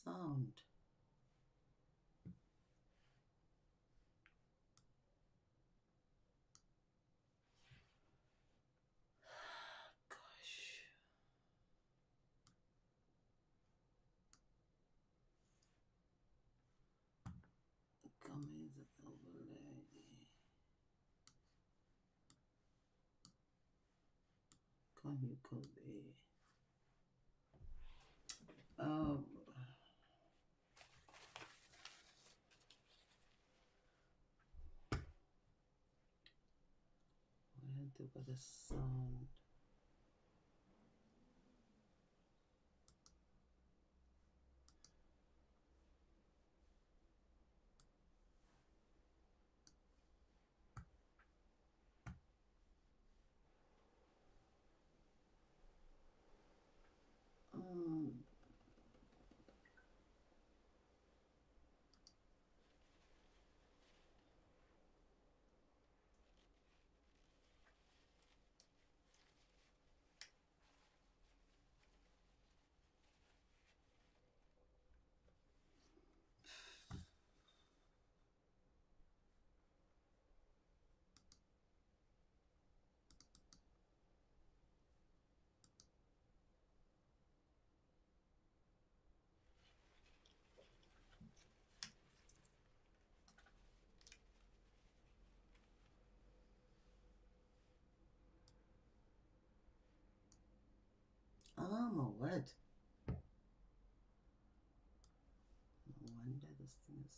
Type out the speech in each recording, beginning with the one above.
sound. Gosh. Come in the overlay. Can you go there? I had to put a sound. Um, my word. No wonder this thing is.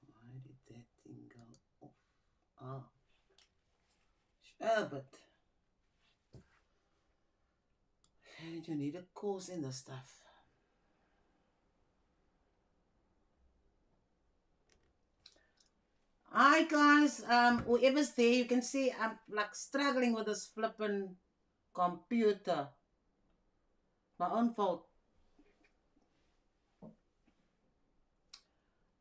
Why did that thing go off? Oh, sure, but you need a course in the stuff. Hi guys, whoever's there, you can see I'm like struggling with this flippin' computer. My own fault.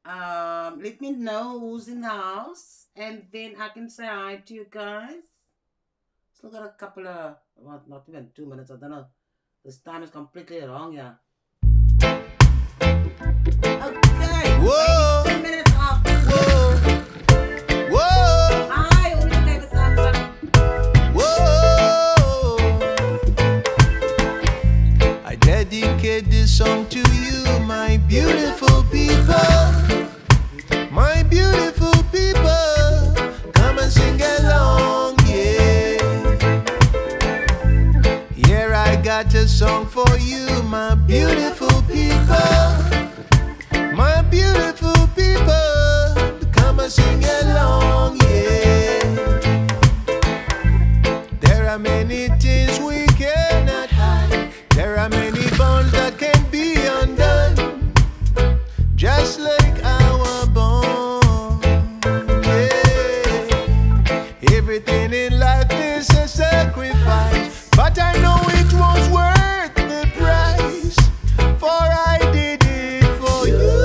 Let me know who's in the house, and then I can say hi to you guys. Still got a couple of, well, not even 2 minutes. I don't know. This time is completely wrong, yeah. Okay. Whoa. 10 minutes off. Whoa, whoa, Hi, only take a thumbs up. whoa. I dedicate this song to you, my beautiful people. My beautiful people, come and sing along, yeah. Here I got a song for you, my beautiful people. My beautiful people, come and sing along, yeah. There are many things we cannot hide. There are many bonds that can be undone. Just like our bond, yeah. Everything in life is a sacrifice, but I know it was worth the price, for I did it for you.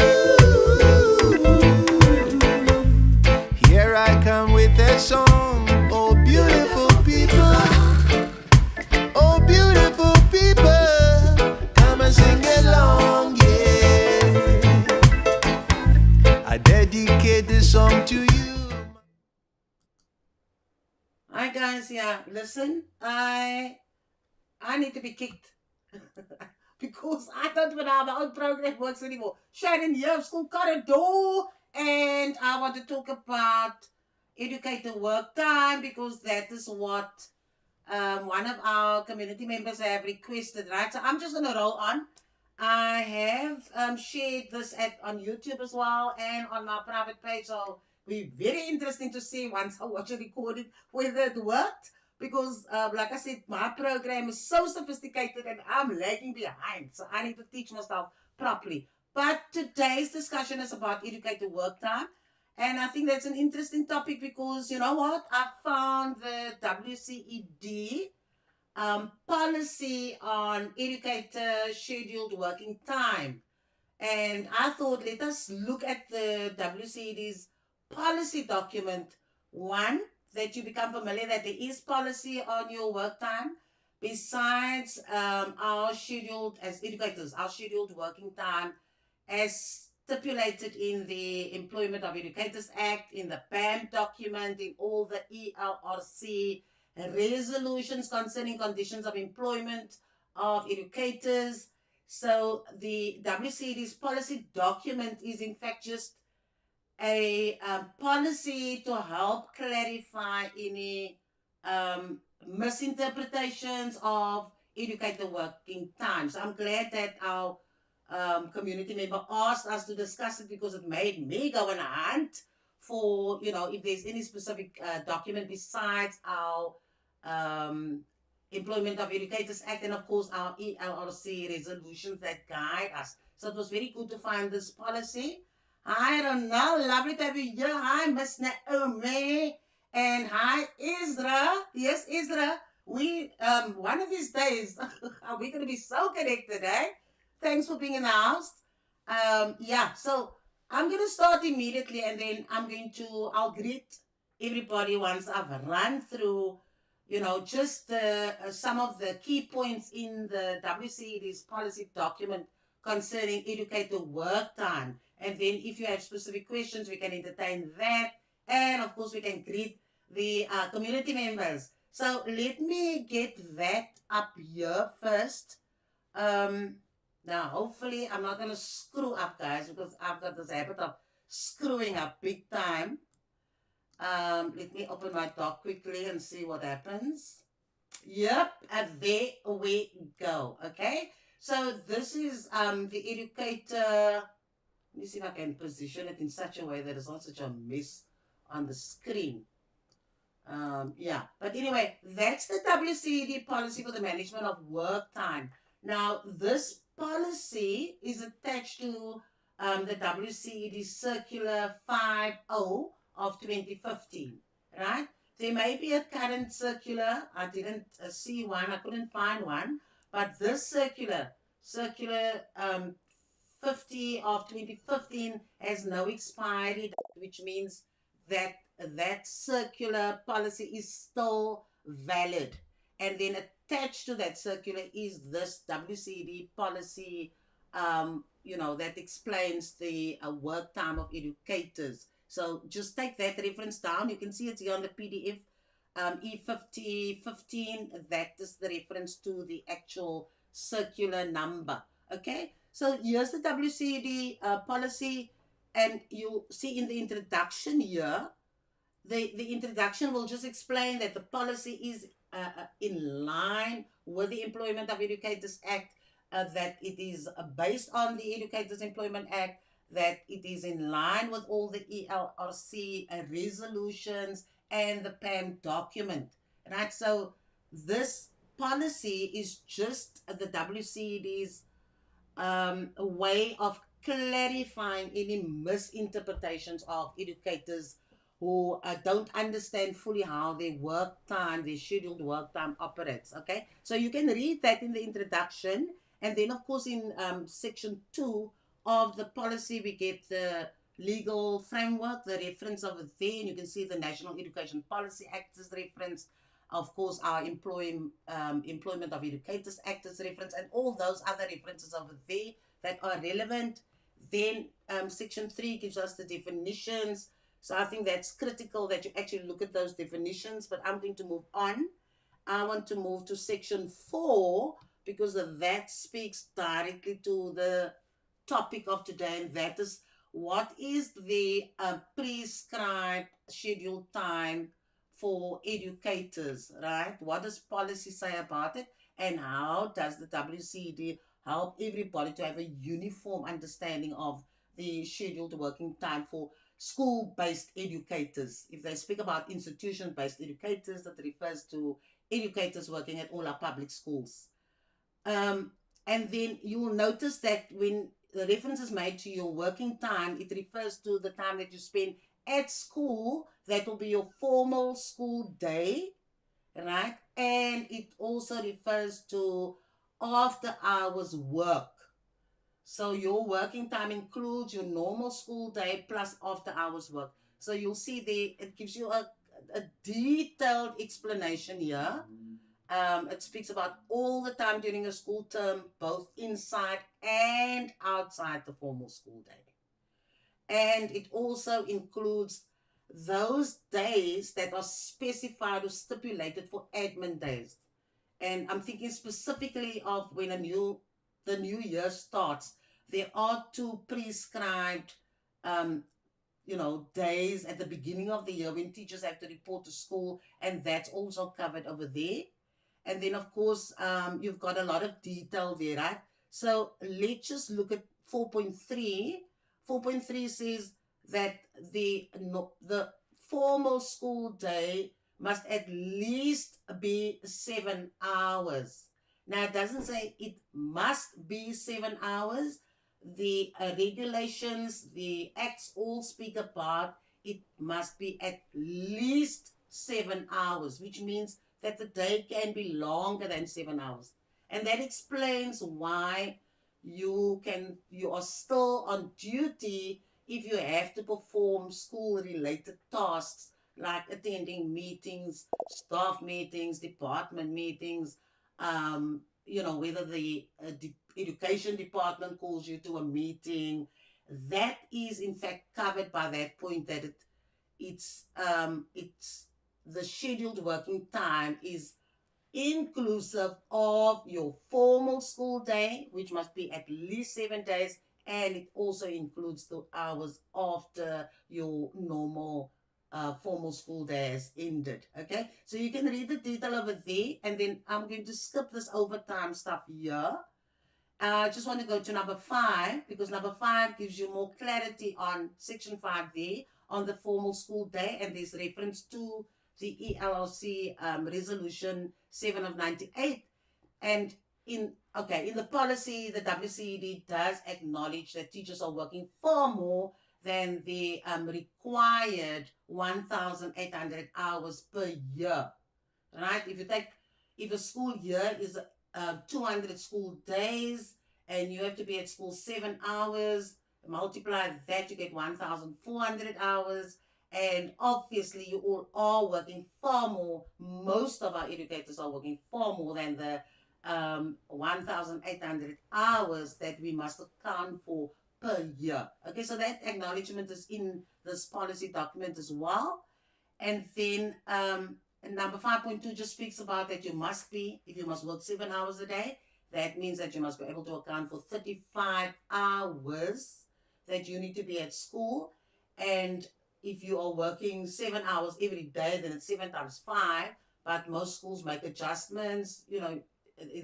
Here I come with a song, oh beautiful people, oh beautiful people, come and sing along, yeah. I dedicate this song to you. Hi guys, yeah. Listen, I need to be kicked because I don't know how my own program works anymore. Shannon here, school corridor, and I want to talk about Educator Worktime because that is what one of our community members have requested, right? So I'm just going to roll on. I have shared this on YouTube as well and on my private page, so be very interesting to see once I watch a recording whether it worked. Because, like I said, my program is so sophisticated and I'm lagging behind. So I need to teach myself properly. But today's discussion is about educator work time. And I think that's an interesting topic because, you know what? I found the WCED policy on educator scheduled working time. And I thought, let us look at the WCED's policy document. One, that you become familiar that there is policy on your work time. Besides our scheduled, as educators, our scheduled working time as stipulated in the Employment of Educators Act, in the PAM document, in all the ELRC resolutions concerning conditions of employment of educators. So the WCD's policy document is in fact just a policy to help clarify any misinterpretations of educator working time. So I'm glad that our community member asked us to discuss it because it made me go on a hunt for, you know, if there's any specific document besides our um, Employment of Educators Act and, of course, our ELRC resolutions that guide us. So it was very good to find this policy. I don't know. Lovely to have you here. Hi, Miss Naomi. And hi, Isra. Yes, Isra. We, one of these days, we're going to be so connected, eh? Thanks for being in the house. Yeah, so I'm going to start immediately and then I'll greet everybody once I've run through, you know, just some of the key points in the WCED's policy document concerning educator work time. And then if you have specific questions, we can entertain that. And of course, we can greet the community members. So let me get that up here first. Now, hopefully, I'm not going to screw up, guys, because I've got this habit of screwing up big time. Let me open my doc quickly and see what happens. Yep, and there we go. Okay, so this is the educator. Let me see if I can position it in such a way that it's not such a mess on the screen. Yeah, but anyway, that's the WCED policy for the management of work time. Now, this policy is attached to the WCED Circular 50 of 2015, right? There may be a current circular. I didn't see one. I couldn't find one. But this circular 50 of 2015 has no expiry, which means that that circular policy is still valid. And then attached to that circular is this WCD policy, you know, that explains the work time of educators. So just take that reference down. You can see it here on the PDF. E5015, that is the reference to the actual circular number. Okay, so here's the WCD policy, and you'll see in the introduction here, the introduction will just explain that the policy is in line with the Employment of Educators Act, that it is based on the Educators Employment Act, that it is in line with all the ELRC resolutions and the PAM document. Right? So this policy is just the WCED's way of clarifying any misinterpretations of educators who don't understand fully how their work time, their scheduled work time operates. Okay, so you can read that in the introduction, and then of course in section 2 of the policy we get the legal framework, the reference of it there, and you can see the National Education Policy Act is referenced, of course our Employment of Educators Act is referenced, and all those other references over there that are relevant. Then section 3 gives us the definitions. So I think that's critical that you actually look at those definitions, but I'm going to move on. I want to move to section 4 because that speaks directly to the topic of today, and that is what is the prescribed scheduled time for educators, right? What does policy say about it, and how does the WCD help everybody to have a uniform understanding of the scheduled working time for school-based educators. If they speak about institution-based educators, that refers to educators working at all our public schools. Um, and then you will notice that when the reference is made to your working time, it refers to the time that you spend at school. That will be your formal school day, right? And it also refers to after hours work. So your working time includes your normal school day plus after hours work. So you'll see there, it gives you a detailed explanation here. It speaks about all the time during a school term, both inside and outside the formal school day. And it also includes those days that are specified or stipulated for admin days. And I'm thinking specifically of when the new year starts. There are two prescribed, um, days at the beginning of the year when teachers have to report to school, and that's also covered over there. And then, of course, you've got a lot of detail there, right? So let's just look at 4.3. 4.3 says that the formal school day must at least be 7 hours. Now, it doesn't say it must be 7 hours. The regulations, the acts all speak about it must be at least 7 hours, which means that the day can be longer than 7 hours. And that explains why you are still on duty if you have to perform school related tasks like attending meetings, staff meetings, department meetings, whether the education department calls you to a meeting. That is in fact covered by that point, that it's the scheduled working time is inclusive of your formal school day, which must be at least 7 days, and it also includes the hours after your normal formal school day has ended. Okay, so you can read the detail over there, and then I'm going to skip this overtime stuff here. I just want to go to number 5, because number 5 gives you more clarity on section 5 there on the formal school day, and there's reference to the ELLC resolution 7 of 98. And in the policy, the WCED does acknowledge that teachers are working far more than the required 1,800 hours per year, right? If a school year is 200 school days, and you have to be at school 7 hours, multiply that, you get 1,400 hours. And obviously, you all are working far more. Most of our educators are working far more than the 1,800 hours that we must account for per year. Okay, so that acknowledgement is in this policy document as well. And then number 5.2 just speaks about that if you must work 7 hours a day, that means that you must be able to account for 35 hours that you need to be at school. And if you are working 7 hours every day, then it's 7 times 5. But most schools make adjustments. It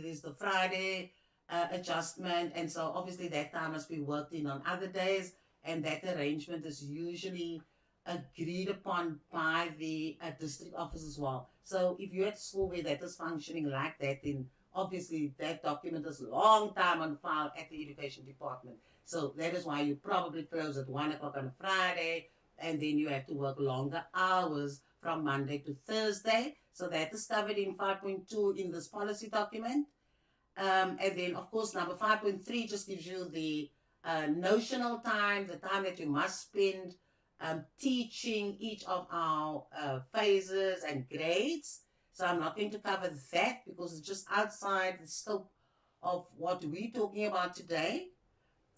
is the Friday adjustment. And so obviously that time must be worked in on other days. And that arrangement is usually agreed upon by the district office as well. So if you're at school where that is functioning like that, then obviously that document is a long time on file at the education department. So that is why you probably close at 1 o'clock on a Friday, and then you have to work longer hours from Monday to Thursday. So that is covered in 5.2 in this policy document. And then, of course, number 5.3 just gives you the notional time, the time that you must spend teaching each of our phases and grades. So I'm not going to cover that because it's just outside the scope of what we're talking about today.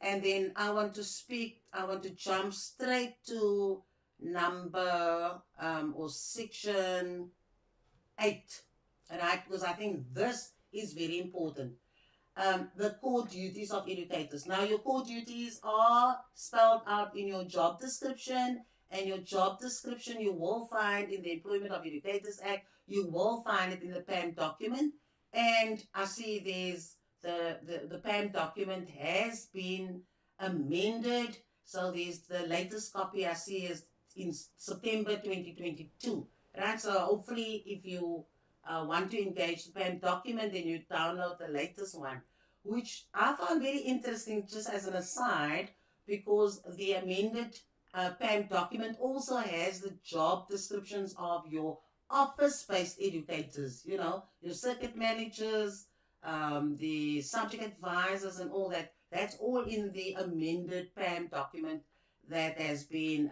And then I want to jump straight to number or section 8, right? Because I think this is very important. The core duties of educators. Now, your core duties are spelled out in your job description, and your job description you will find in the Employment of Educators Act. You will find it in the PAM document, and I see there's the PAM document has been amended So there's the latest copy I see is in September 2022, right? So hopefully if you want to engage the PAM document, then you download the latest one, which I found very interesting just as an aside, because the amended PAM document also has the job descriptions of your office-based educators, you know, your circuit managers, the subject advisors and all that. That's all in the amended PAM document that has been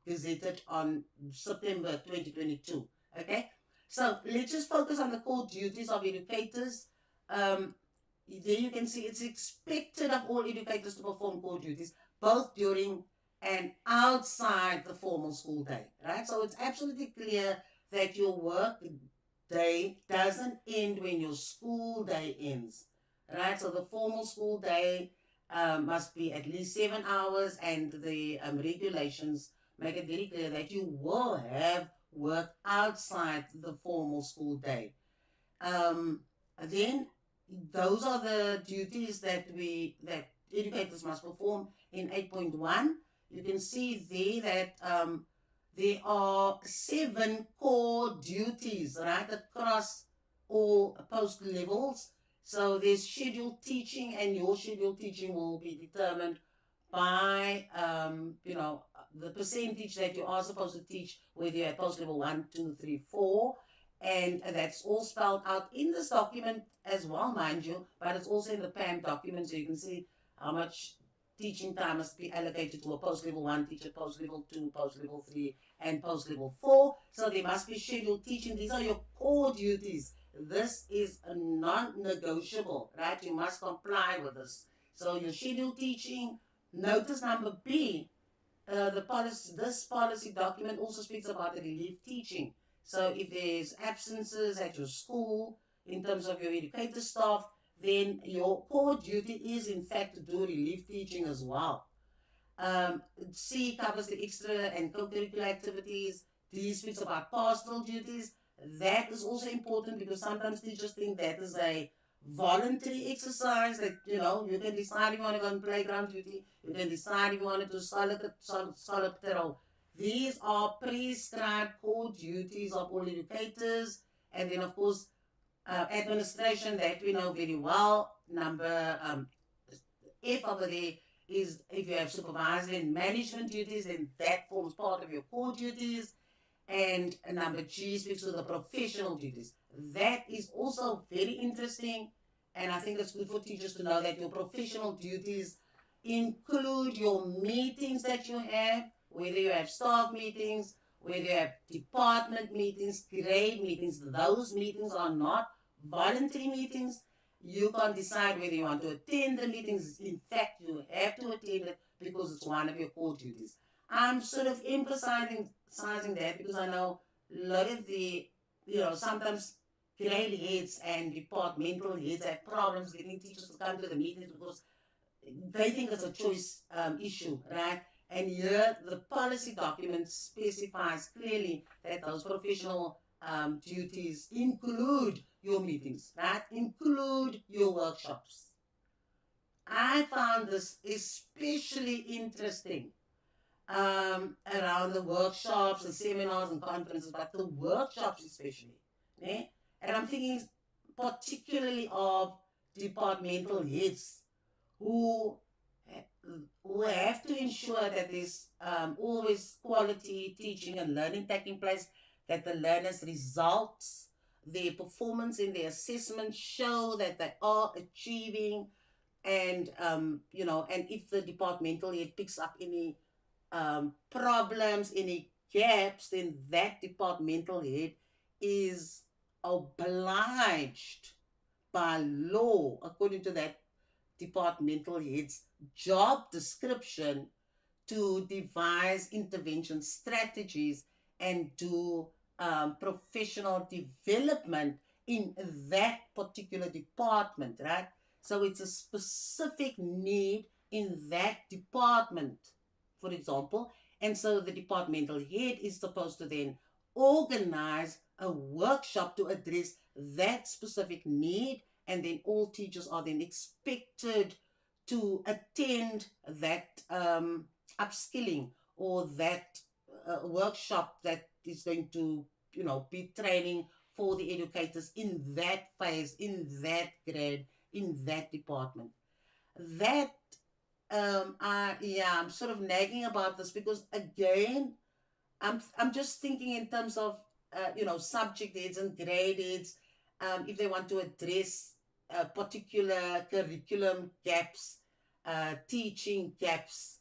gazetted on September 2022. Okay, so let's just focus on the core duties of educators. There you can see it's expected of all educators to perform core duties both during and outside the formal school day, right? So it's absolutely clear that your work day doesn't end when your school day ends, right? So the formal school day must be at least 7 hours, and the regulations make it very clear that you will have work outside the formal school day. Then those are the duties that educators must perform in 8.1. You can see there that there are 7 core duties right across all post levels. So there's scheduled teaching, and your scheduled teaching will be determined by the percentage that you are supposed to teach, whether you're at post level 1, 2, 3, 4. And that's all spelled out in this document as well, mind you, but it's also in the PAM document, so you can see how much teaching time must be allocated to a post level 1 teacher, post level 2, post level 3, and post level 4. So there must be scheduled teaching. These are your core duties. This is a non-negotiable, right? You must comply with this. So your scheduled teaching. Notice number B, this policy document also speaks about the relief teaching. So if there's absences at your school in terms of your educator staff, then your core duty is in fact to do relief teaching as well. C covers the extra and co-curricular activities. D speaks about pastoral duties. That is also important because sometimes teachers think that is a voluntary exercise, that you can decide if you want to go on playground duty, you can decide if you want to do scholar patrol. These are prescribed core duties of all educators. And then of course administration, that we know very well. Number F over there is if you have supervisory and management duties, then that forms part of your core duties. And number G speaks to the professional duties. That is also very interesting, and I think it's good for teachers to know that your professional duties include your meetings that you have, whether you have staff meetings, whether you have department meetings, grade meetings. Those meetings are not voluntary meetings. You can't decide whether you want to attend the meetings. In fact, you have to attend it because it's one of your core duties. I'm sort of emphasizing that because I know a lot of the, sometimes grade heads and departmental heads have problems getting teachers to come to the meetings because they think it's a choice issue, right? And here the policy document specifies clearly that those professional duties include your meetings, right? Include your workshops. I found this especially interesting around the workshops and seminars and conferences, but the workshops especially. Eh? And I'm thinking particularly of departmental heads who have to ensure that there's always quality teaching and learning taking place, that the learners' results, their performance in their assessment show that they are achieving, and and if the departmental head picks up any problems, any gaps, then that departmental head is obliged by law, according to that departmental head's job description, to devise intervention strategies and do professional development in that particular department, right? So it's a specific need in that department, for example. And so the departmental head is supposed to then organize a workshop to address that specific need, and then all teachers are then expected to attend that upskilling or that workshop that is going to, be training for the educators in that phase, in that grade, in that department. That I'm sort of nagging about this because again, I'm just thinking in terms of subject heads and grade heads, if they want to address particular curriculum gaps, teaching gaps,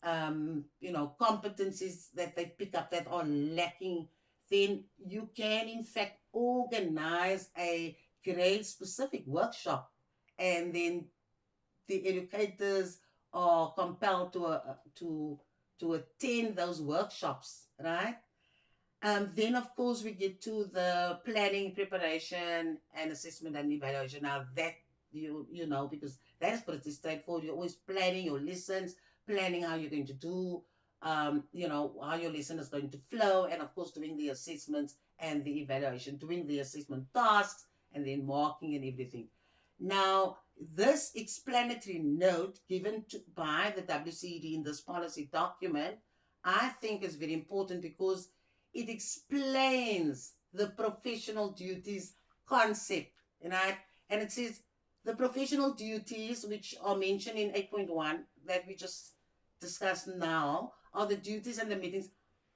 competencies that they pick up that are lacking, then you can in fact organize a grade specific workshop, and then the educators are compelled to attend those workshops, right? Then, of course, we get to the planning, preparation, and assessment and evaluation. Now, that because that is pretty straightforward. You're always planning your lessons, planning how you're going to do, how your lesson is going to flow, and of course, doing the assessments and the evaluation, doing the assessment tasks, and then marking and everything. Now, this explanatory note given by the WCD in this policy document, I think is very important because it explains the professional duties concept, right? And it says the professional duties, which are mentioned in 8.1 that we just discussed now, are the duties and the meetings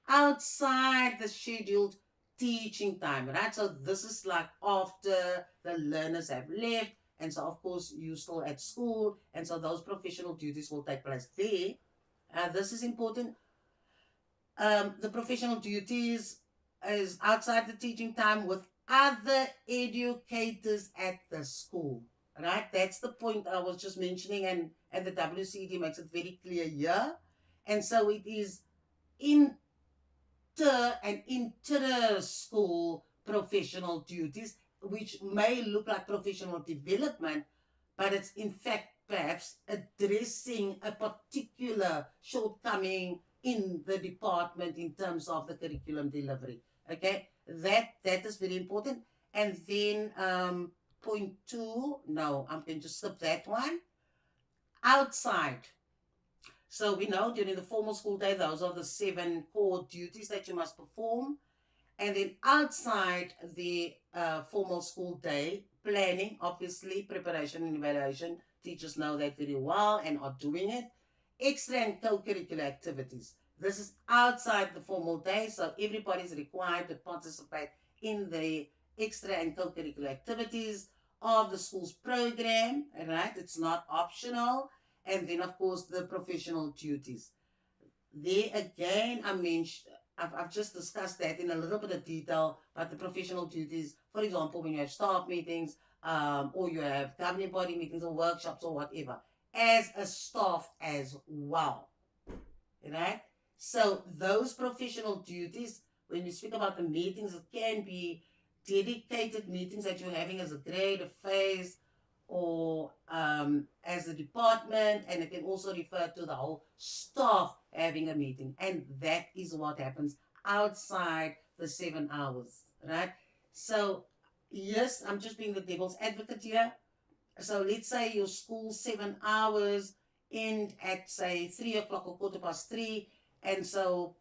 outside the scheduled teaching time, right? So this is like after the learners have left, and so of course you're still at school, and so those professional duties will take place there. This is important. The professional duties is outside the teaching time with other educators at the school, right? That's the point I was just mentioning, and the WCD makes it very clear here. And so it is inter and inter-school professional duties, which may look like professional development, but it's in fact perhaps addressing a particular shortcoming in the department in terms of the curriculum delivery. Okay, that is very important. And then point two, no, I'm going to skip that one. Outside. So we know during the formal school day, those are the 7 core duties that you must perform. And then outside the formal school day, planning, obviously, preparation and evaluation. Teachers know that very well and are doing it. Extra and co-curricular activities. This is outside the formal day, so everybody is required to participate in the extra and co-curricular activities of the school's program, right? It's not optional. And then, of course, the professional duties. There again, I've just discussed that in a little bit of detail, but the professional duties, for example, when you have staff meetings, or you have governing body meetings or workshops or whatever, as a staff as well, right? So those professional duties, when we speak about the meetings, it can be dedicated meetings that you're having as a grade, a phase, or as a department, and it can also refer to the whole staff having a meeting, and that is what happens outside the 7 hours, right? So yes, I'm just being the devil's advocate here. So let's say your school 7 hours end at say 3 o'clock or 3:15, and so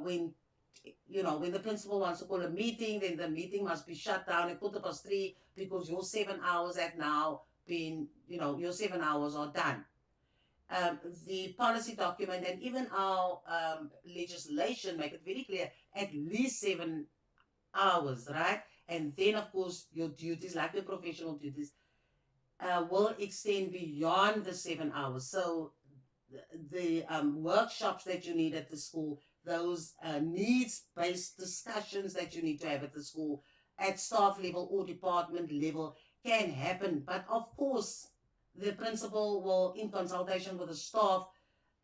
when when the principal wants to call a meeting, then the meeting must be shut down at 3:15 because your 7 hours have now been, your 7 hours are done. The policy document and even our legislation make it very clear at least 7 hours, right? And then, of course, your duties, like your professional duties, will extend beyond the 7 hours. So the workshops that you need at the school, those needs-based discussions that you need to have at the school, at staff level or department level, can happen. But of course, the principal will, in consultation with the staff,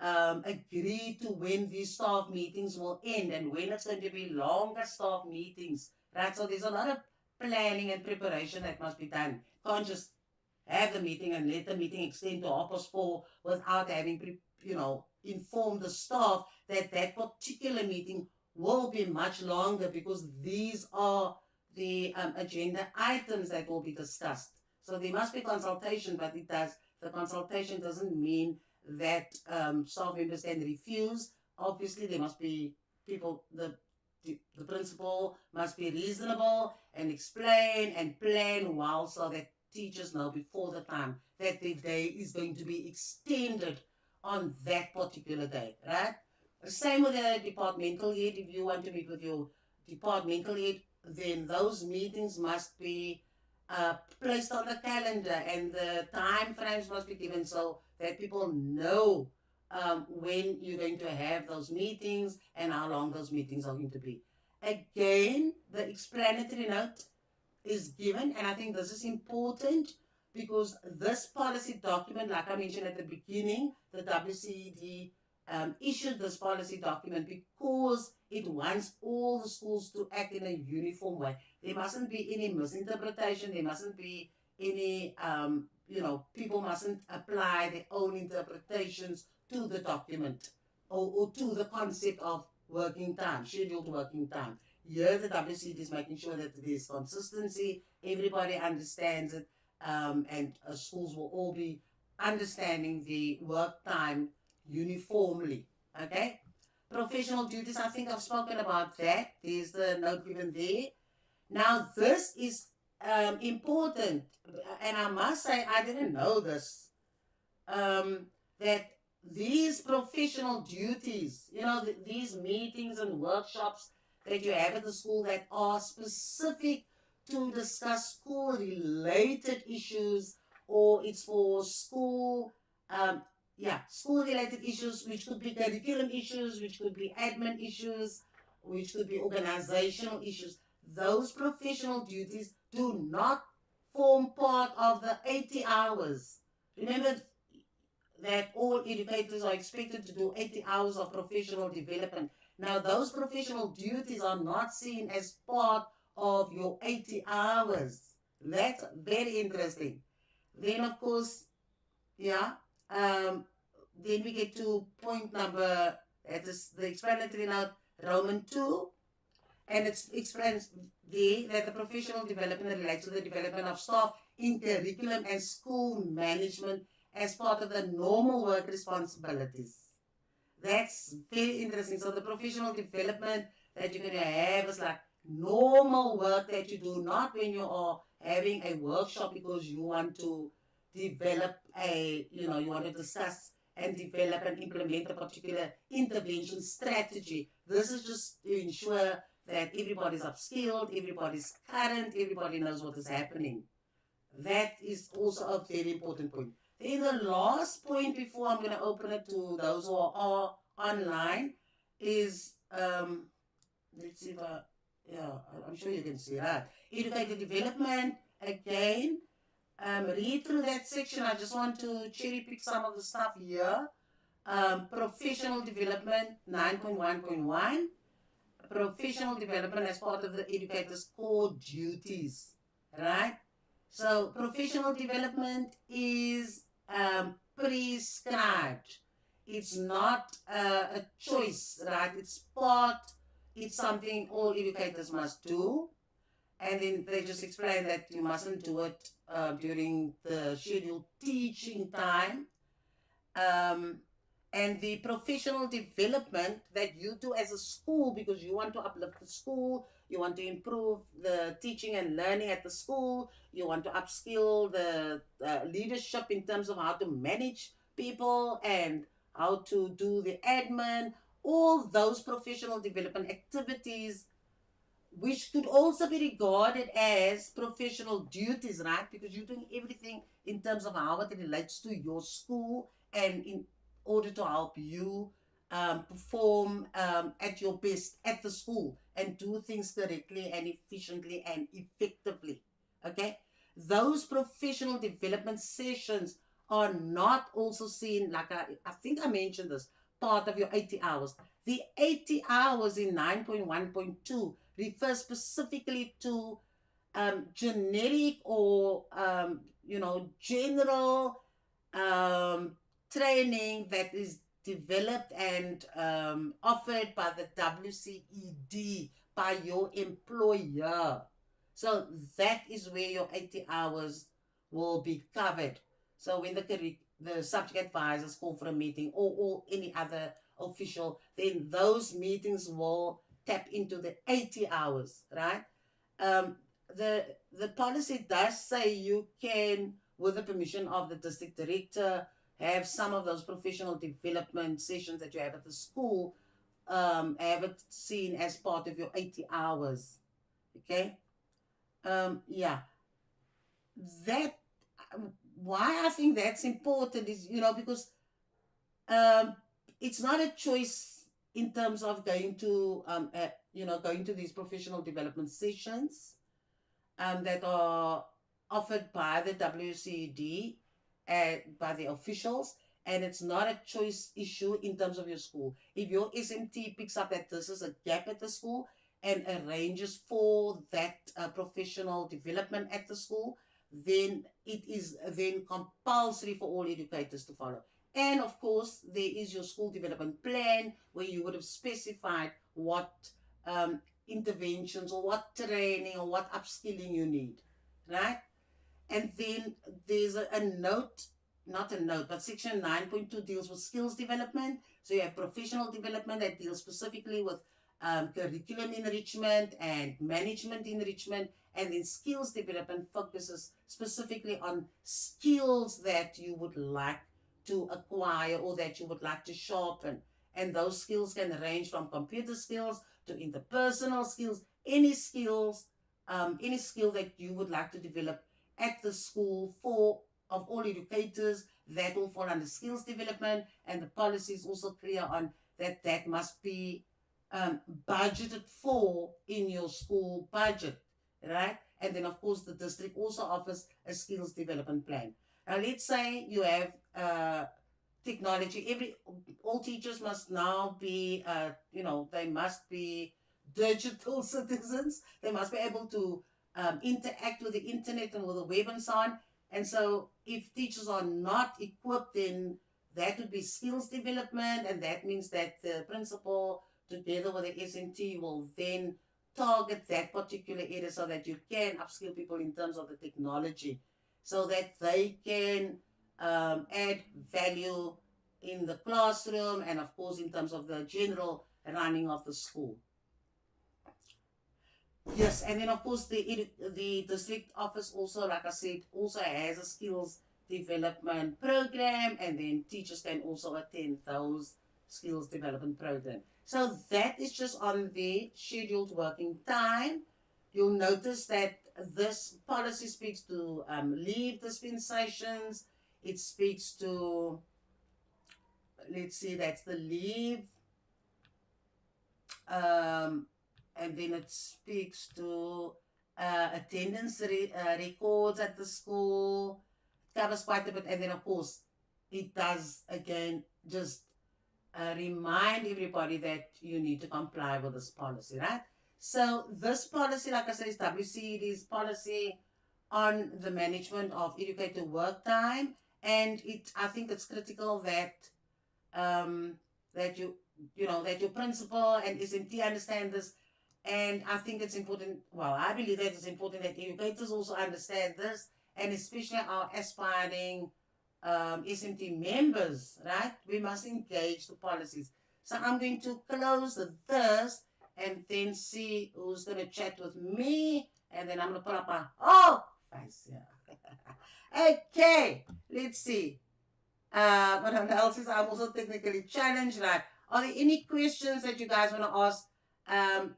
agree to when these staff meetings will end and when it's going to be longer staff meetings, right? So there's a lot of planning and preparation that must be done. Can't just have the meeting and let the meeting extend to 4:30 without having, informed the staff that that particular meeting will be much longer because these are the agenda items that will be discussed. So there must be consultation, but the consultation doesn't mean that staff members can refuse. Obviously, there must be people, the principal must be reasonable and explain and plan well so that teachers know before the time that the day is going to be extended on that particular day, right? Same with the departmental head. If you want to meet with your departmental head, then those meetings must be placed on the calendar and the time frames must be given so that people know when you're going to have those meetings and how long those meetings are going to be. Again, the explanatory note is given, and I think this is important because this policy document, like I mentioned at the beginning, the WCD issued this policy document because it wants all the schools to act in a uniform way. There mustn't be any misinterpretation. There mustn't be any, people mustn't apply their own interpretations to the document or to the concept of working time, scheduled working time. Here, the WCD is making sure that there's consistency, everybody understands it, and schools will all be understanding the work time uniformly. Okay? Professional duties, I think I've spoken about that. There's the note given there. Now, this is important, and I must say, I didn't know this, that these professional duties, these meetings and workshops that you have at the school that are specific to discuss school-related issues, or it's for school-related issues, which could be curriculum issues, which could be admin issues, which could be organizational issues. Those professional duties do not form part of the 80 hours. Remember that all educators are expected to do 80 hours of professional development. Now, those professional duties are not seen as part of your 80 hours. That's very interesting. Then, of course, then we get to point number, that is the explanatory note, Roman 2, and it explains there that the professional development relates to the development of staff in curriculum and school management as part of the normal work responsibilities. That's very interesting. So the professional development that you're going to have is like normal work that you do, not when you are having a workshop because you want to develop you want to discuss and develop and implement a particular intervention strategy. This is just to ensure that everybody's upskilled, everybody's current, everybody knows what is happening. That is also a very important point. Then the last point before I'm going to open it to those who are online is, let's see if I'm sure you can see that. Educator development, again, read through that section. I just want to cherry pick some of the stuff here. Professional development 9.1.1. Professional development as part of the educator's core duties, right? So professional development is prescribed. It's not a choice, right? It's something all educators must do. And then they just explain that you mustn't do it during the scheduled teaching time. And the professional development that you do as a school, because you want to uplift the school, you want to improve the teaching and learning at the school, you want to upskill the leadership in terms of how to manage people and how to do the admin, all those professional development activities, which could also be regarded as professional duties, right? Because you're doing everything in terms of how it relates to your school and in order to help you perform at your best at the school and do things correctly and efficiently and effectively. Okay? Those professional development sessions are not also seen, like I think I mentioned this, part of your 80 hours. The 80 hours in 9.1.2 refers specifically to generic or, general training that is developed and offered by the WCED, by your employer. So that is where your 80 hours will be covered. So when the the subject advisors call for a meeting, or any other official, then those meetings will tap into the 80 hours, right? Um, the policy does say you can, with the permission of the district director, have some of those professional development sessions that you have at the school, have it seen as part of your 80 hours. Okay. Yeah. That why I think that's important is, because um, it's not a choice in terms of going to going to these professional development sessions that are offered by the WCD and by the officials, and it's not a choice issue in terms of your school. If your SMT picks up that this is a gap at the school and arranges for that professional development at the school, then it is then compulsory for all educators to follow. And of course, there is your school development plan where you would have specified what interventions or what training or what upskilling you need, right? And then there's a note, not a note, but section 9.2 deals with skills development. So you have professional development that deals specifically with curriculum enrichment and management enrichment, and then skills development focuses specifically on skills that you would like to acquire or that you would like to sharpen. And those skills can range from computer skills to interpersonal skills, any skill that you would like to develop at the school for of all educators, that will fall under skills development, and the policy is also clear on that must be budgeted for in your school budget, right? And then of course the district also offers a skills development plan. Now let's say you have technology. All teachers must now be they must be digital citizens. They must be able to interact with the internet and with the web and so on. And so if teachers are not equipped, then that would be skills development, and that means that the principal together with the SMT will then target that particular area so that you can upskill people in terms of the technology so that they can add value in the classroom and of course in terms of the general running of the school. Yes, and then of course the district office also, like I said, also has a skills development program, and then teachers can also attend those skills development program. So that is just on the scheduled working time. You'll notice that this policy speaks to leave dispensations. It speaks to, let's see, that's the leave. And then it speaks to attendance records at the school. It covers quite a bit. And then, of course, it does, again, just remind everybody that you need to comply with this policy, right? So this policy, like I said, is WCED's policy on the management of educator work time. And I think it's critical that that your principal and SMT understand this. And I think it's important, well, I believe that it's important that educators also understand this, and especially our aspiring SMT members, right? We must engage the policies. So I'm going to close this and then see who's going to chat with me, and then I'm going to put up face. Yeah. Okay, let's see. What else is I'm also technically challenged, right? Are there any questions that you guys want to ask?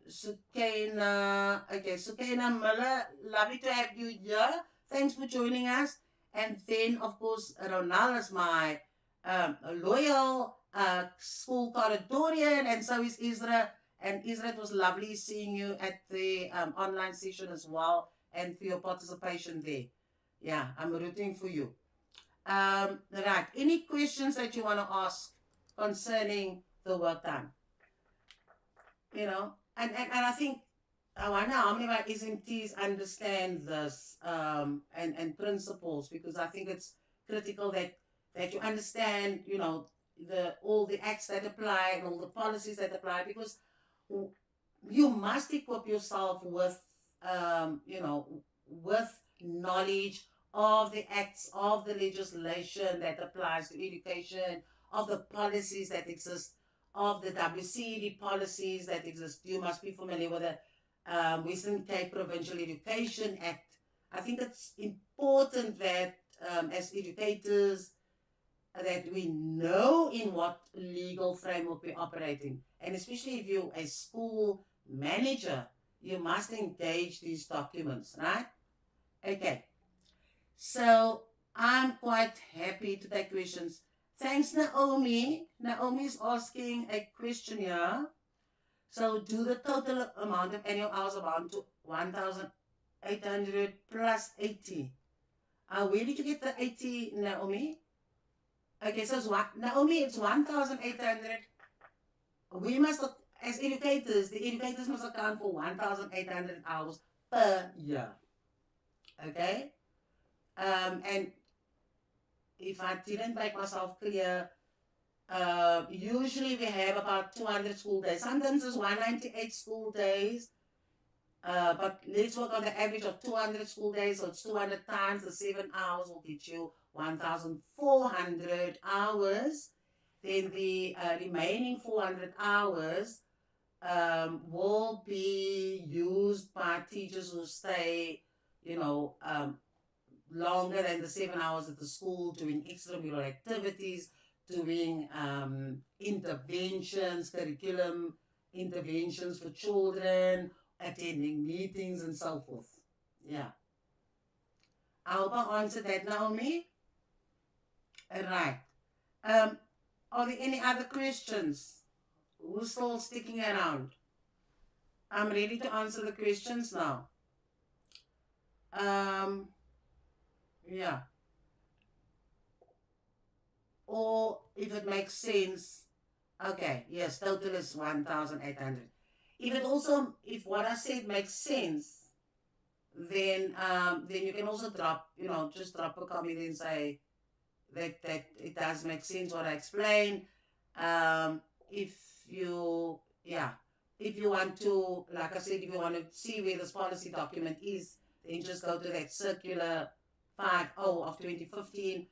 Sukaina, okay, Sukaina Miller, lovely to have you here. Thanks for joining us. And then, of course, Ronald is my loyal school corridorian, and so is Isra. And Isra, it was lovely seeing you at the online session as well, and for your participation there. Yeah, I'm rooting for you. Right, any questions that you want to ask concerning the work time? And I think I wonder how many of our SMTs understand this and principles, because I think it's critical that you understand, all the acts that apply and all the policies that apply, because you must equip yourself with with knowledge of the acts, of the legislation that applies to education, of the policies that exist, of the WCED policies that exist. You must be familiar with the Western Cape Provincial Education Act. I think it's important that as educators, that we know in what legal framework we're operating. And especially if you're a school manager, you must engage these documents, right? Okay. So I'm quite happy to take questions. Thanks, Naomi. Naomi is asking a question here. So do the total amount of annual hours amount to 1,800 plus 80? Where did you get the 80, Naomi? Okay, so it's Naomi, it's 1,800. We must, as educators, the educators must account for 1,800 hours per year. Okay? And if I didn't make myself clear, usually we have about 200 school days. Sometimes it's 198 school days. But let's work on the average of 200 school days. So it's 200 times the 7 hours will get you 1,400 hours. Then the remaining 400 hours will be used by teachers who stay, longer than the 7 hours at the school, doing extramural activities, doing interventions, curriculum interventions for children, attending meetings and so forth. Yeah. I hope I answered that, Naomi. All right. Are there any other questions? Who's still sticking around? I'm ready to answer the questions now. Yeah. Or if it makes sense, okay, yes, total is 1,800. If what I said makes sense, then you can also drop, just drop a comment and say that it does make sense what I explained. If you want to, like I said, if you want to see where this policy document is, then just go to that circular 50 of 2015.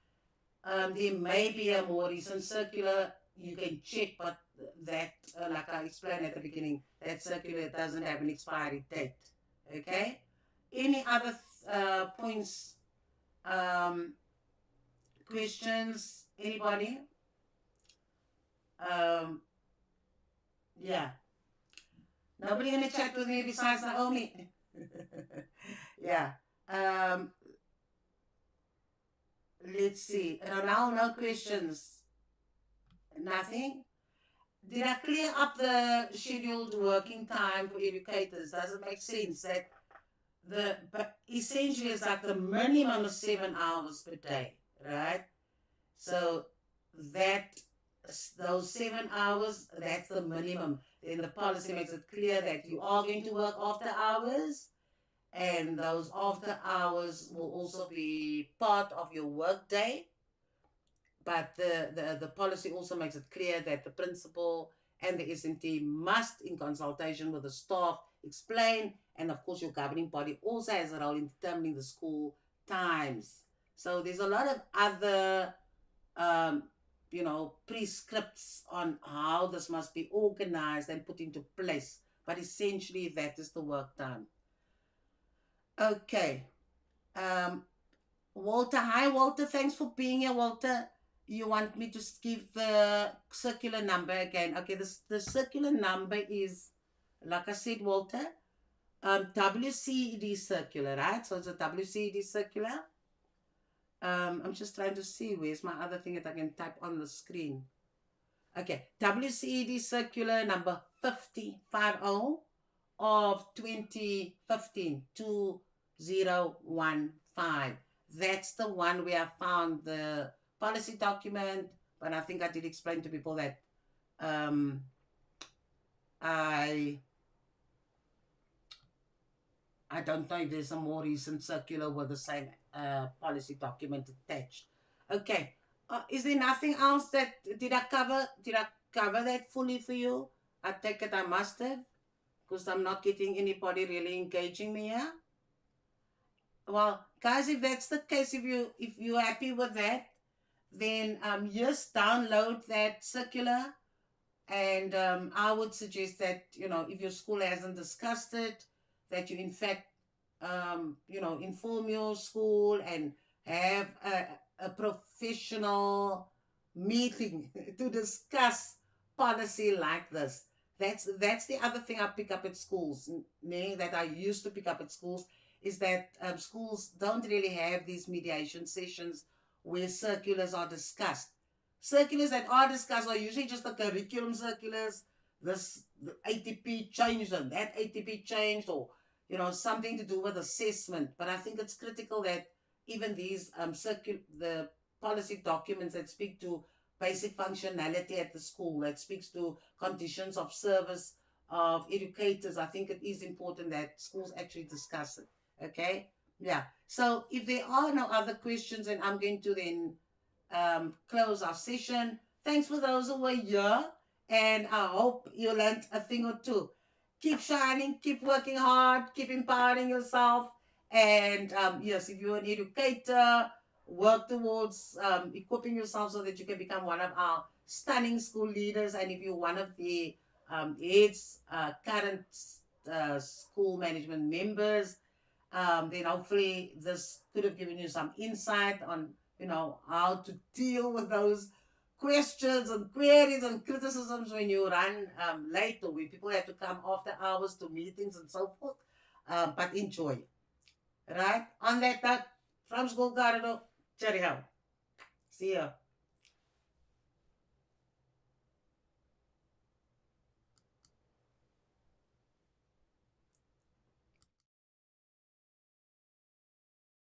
There may be a more recent circular you can check, but that, like I explained at the beginning, that circular doesn't have an expiry date. Okay? Any other points, questions? Anybody? Yeah. Nobody gonna chat with me besides Naomi. Yeah. Let's see. Ronald, no questions. Nothing? Did I clear up the scheduled working time for educators? Does it make sense that but essentially it's like the minimum of 7 hours per day, right? So those 7 hours, that's the minimum. Then the policy makes it clear that you are going to work after hours, and those after hours will also be part of your work day. But the policy also makes it clear that the principal and the S&T must, in consultation with the staff, explain, and of course your governing body also has a role in determining the school times. So there's a lot of other prescripts on how this must be organized and put into place. But essentially that is the work time. Okay. Walter, hi Walter, thanks for being here, Walter. You want me to give the circular number again? Okay, the circular number is, like I said, Walter, WCED circular, right? So it's a WCED circular. I'm just trying to see where's my other thing that I can type on the screen. Okay, WCED circular number 50 of 2015, 2015. That's the one where I found the policy document, but I think I did explain to people that I don't know if there's a more recent circular with the same policy document attached. Okay. Is there nothing else that did I cover that fully for you? I take it I must have, because I'm not getting anybody really engaging me here. Well, guys, if that's the case, if you're happy with that, then just download that circular. And I would suggest that, if your school hasn't discussed it, that you in fact, inform your school and have a professional meeting to discuss policy like this. That's the other thing I pick up at schools, that I used to pick up at schools, is that schools don't really have these mediation sessions where circulars are discussed. Circulars that are discussed are usually just the curriculum circulars. This the ATP changed and that ATP changed, or something to do with assessment. But I think it's critical that even these the policy documents that speak to basic functionality at the school, that speaks to conditions of service of educators, I think it is important that schools actually discuss it. Okay, yeah. So if there are no other questions, then I'm going to then close our session. Thanks for those who were here, and I hope you learned a thing or two. Keep shining, keep working hard, keep empowering yourself. And yes, if you're an educator, work towards equipping yourself so that you can become one of our stunning school leaders. And if you're one of the heads, current school management members, then hopefully this could have given you some insight on how to deal with those questions and queries and criticisms when you run late, or when people have to come after hours to meetings and so forth. But enjoy, right? On that note, from School Corridor, cheerio. See ya.